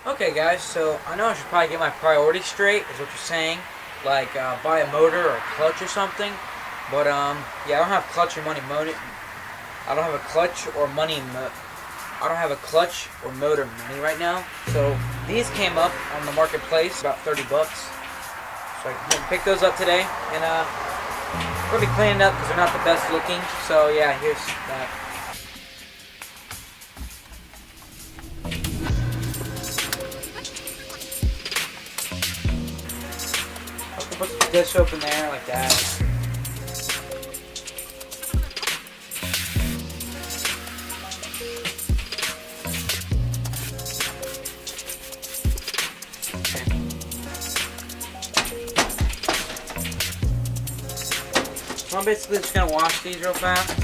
Okay, guys, so I know I should probably get my priorities straight, is what you're saying. Like, buy a motor or a clutch or something. But, yeah, I don't have clutch or money. I don't have a clutch or money. I don't have a clutch or motor money right now. So, these came up on the marketplace, about 30 bucks. So I can pick those up today. And, we're going to be cleaning up because they're not the best looking. So, yeah, here's that. Put the dish soap in there like that. Okay. So I'm basically just gonna wash these real fast.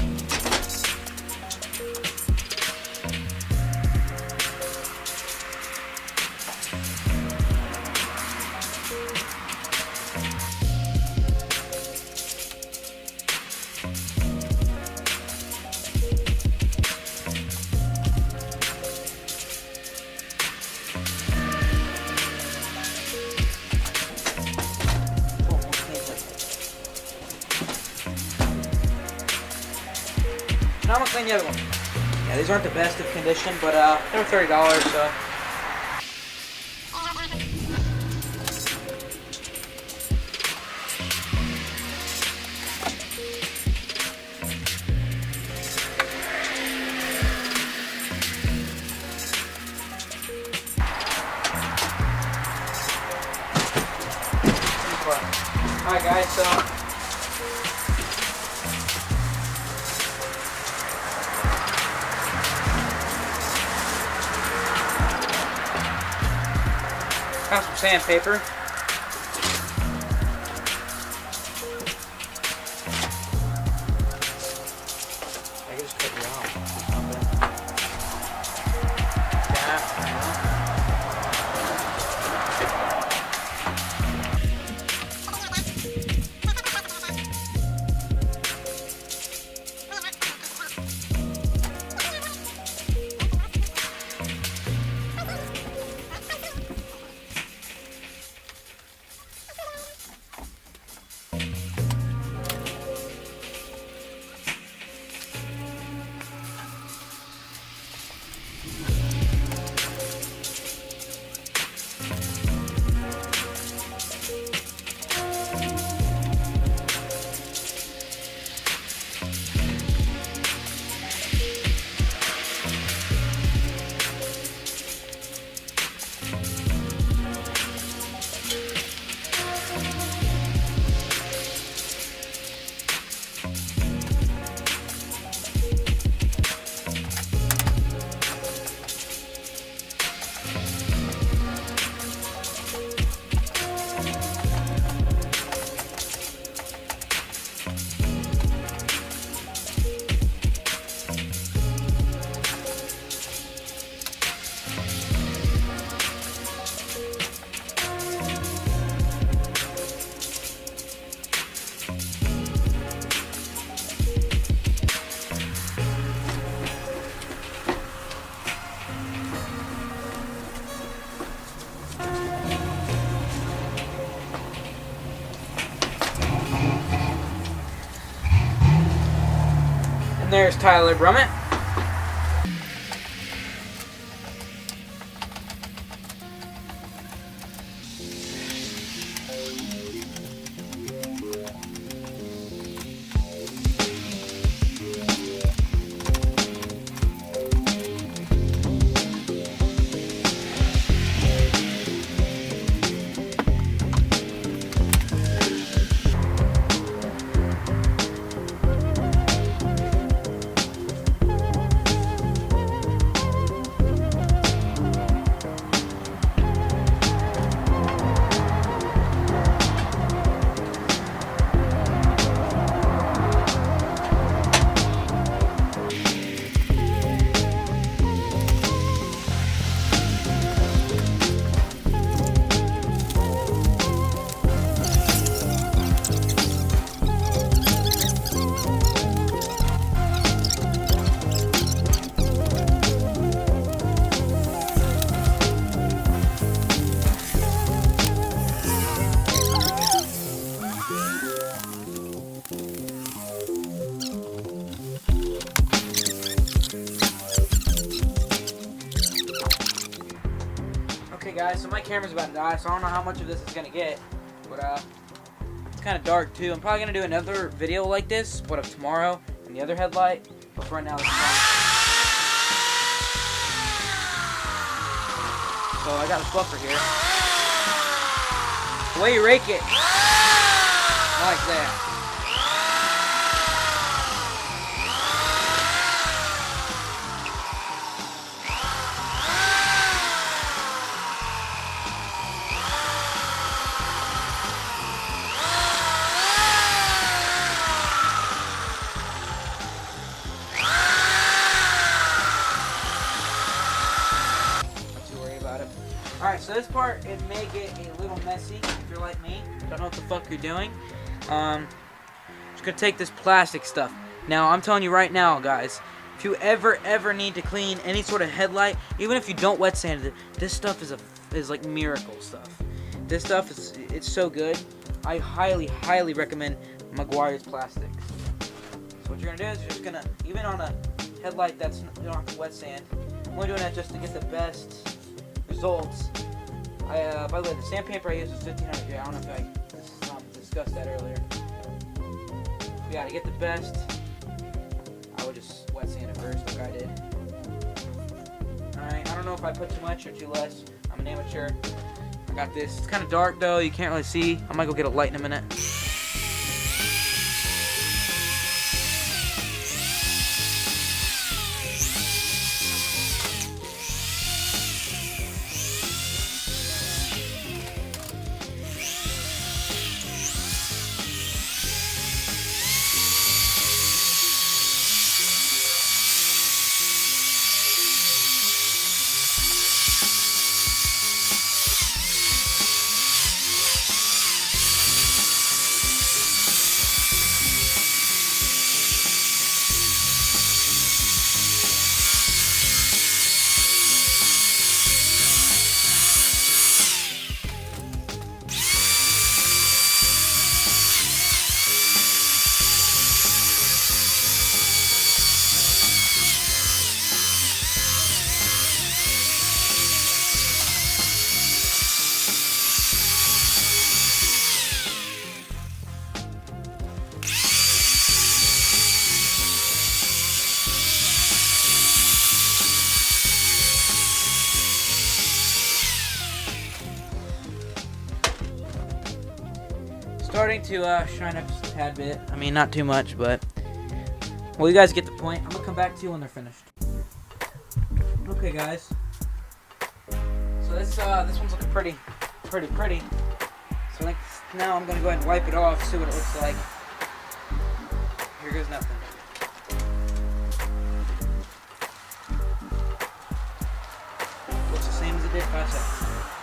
Now I'm gonna clean the other one. Yeah, these aren't the best of condition, but they were $30, so. Alright guys, so got some sandpaper. I can just cut you off. And there's Tyler Brummett. Okay guys, so my camera's about to die, so I don't know how much of this is gonna get, but it's kind of dark too. I'm probably gonna do another video like this, but of tomorrow and the other headlight. But for right now, let's so I got a buffer here. The way you rake it, like that. Alright, so this part, it may get a little messy if you're like me. Don't know what the fuck you're doing. Just gonna take this plastic stuff. Now, I'm telling you right now, guys, if you ever need to clean any sort of headlight, even if you don't wet sand it, this stuff is like miracle stuff. This stuff it's so good. I highly recommend Meguiar's plastics. So what you're gonna do is you're just gonna, even on a headlight that's you don't have to wet sand, I'm only doing that just to get the best results. By the way, the sandpaper I use is 1500J. I don't know if I discussed that earlier. Yeah, to get the best, I would just wet sand it first, like I did. Alright, I don't know if I put too much or too less. I'm an amateur. I got this. It's kind of dark though, you can't really see. I might go get a light in a minute. Starting to shine up just a tad bit. I mean, not too much, but well, you guys get the point. I'm gonna come back to you when they're finished. Okay, guys. So this one's looking pretty. So now I'm gonna go ahead and wipe it off, see what it looks like. Here goes nothing. Looks the same as it did 5 seconds.